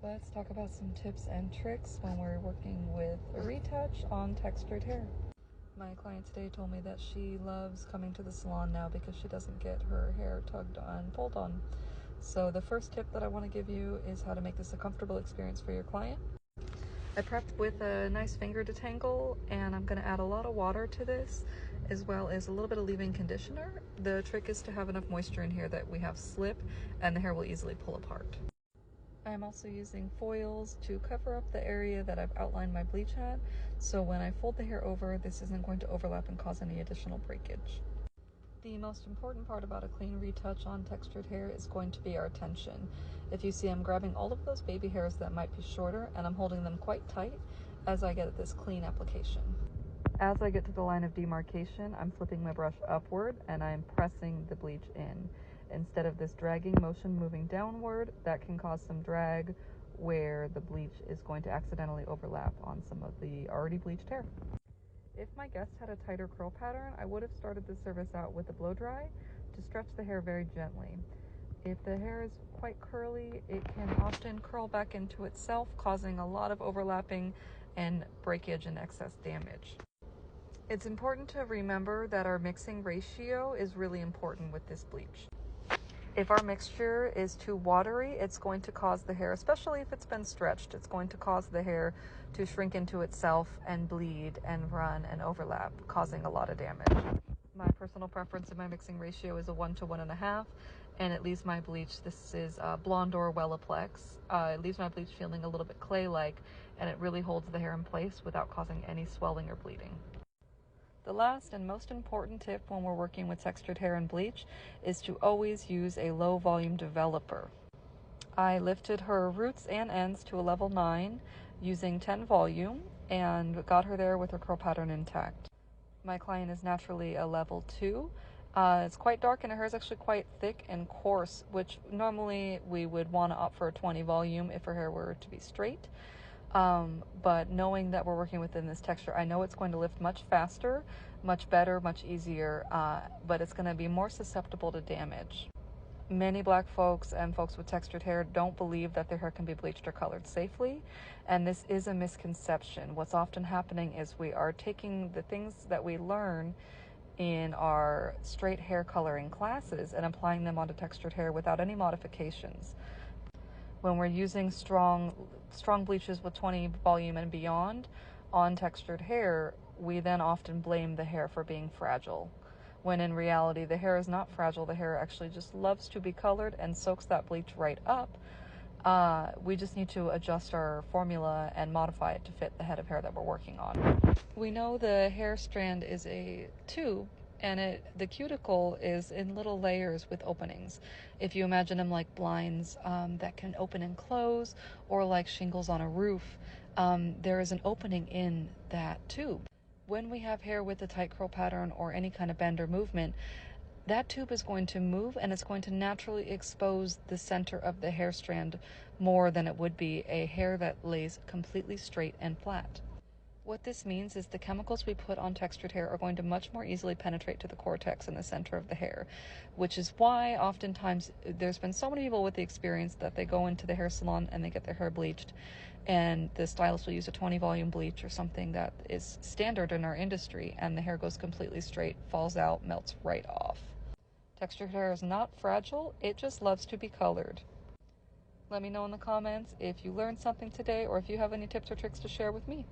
Let's talk about some tips and tricks when we're working with a retouch on textured hair. My client today told me that she loves coming to the salon now because she doesn't get her hair tugged on, pulled on. So the first tip that I want to give you is how to make this a comfortable experience for your client. I prepped with a nice finger detangle, and I'm going to add a lot of water to this, as well as a little bit of leave-in conditioner. The trick is to have enough moisture in here that we have slip and the hair will easily pull apart. I'm also using foils to cover up the area that I've outlined my bleach at, so when I fold the hair over, this isn't going to overlap and cause any additional breakage. The most important part about a clean retouch on textured hair is going to be our tension. If you see, I'm grabbing all of those baby hairs that might be shorter and I'm holding them quite tight as I get this clean application. As I get to the line of demarcation, I'm flipping my brush upward and I'm pressing the bleach in. Instead of this dragging motion moving downward, that can cause some drag where the bleach is going to accidentally overlap on some of the already bleached hair. If my guest had a tighter curl pattern, I would have started the service out with a blow dry to stretch the hair very gently. If the hair is quite curly, it can often curl back into itself, causing a lot of overlapping and breakage and excess damage. It's important to remember that our mixing ratio is really important with this bleach. If our mixture is too watery, it's going to cause the hair, especially if it's been stretched, it's going to cause the hair to shrink into itself and bleed and run and overlap, causing a lot of damage. My personal preference in my mixing ratio is a 1 to 1.5, and it leaves my bleach, this is Blonde or Wellaplex, it leaves my bleach feeling a little bit clay-like, and it really holds the hair in place without causing any swelling or bleeding. The last and most important tip when we're working with textured hair and bleach is to always use a low volume developer. I lifted her roots and ends to a level 9 using 10 volume and got her there with her curl pattern intact. My client is naturally a level 2. It's quite dark and her hair is actually quite thick and coarse, which normally we would want to opt for a 20 volume if her hair were to be straight. But knowing that we're working within this texture, I know it's going to lift much faster, much better, much easier, but it's going to be more susceptible to damage. Many black folks and folks with textured hair don't believe that their hair can be bleached or colored safely, and this is a misconception. What's often happening is we are taking the things that we learn in our straight hair coloring classes and applying them onto textured hair without any modifications. When we're using strong bleaches with 20 volume and beyond on textured hair, we then often blame the hair for being fragile, when in reality the hair is not fragile. The hair actually just loves to be colored and soaks that bleach right up. We just need to adjust our formula and modify it to fit the head of hair that we're working on. We know the hair strand is a tube, and the cuticle is in little layers with openings. If you imagine them like blinds that can open and close, or like shingles on a roof, there is an opening in that tube. When we have hair with a tight curl pattern or any kind of bend or movement, that tube is going to move and it's going to naturally expose the center of the hair strand more than it would be a hair that lays completely straight and flat. What this means is the chemicals we put on textured hair are going to much more easily penetrate to the cortex in the center of the hair, which is why oftentimes there's been so many people with the experience that they go into the hair salon and they get their hair bleached, and the stylist will use a 20 volume bleach or something that is standard in our industry, and the hair goes completely straight, falls out, melts right off. Textured hair is not fragile, it just loves to be colored. Let me know in the comments if you learned something today or if you have any tips or tricks to share with me.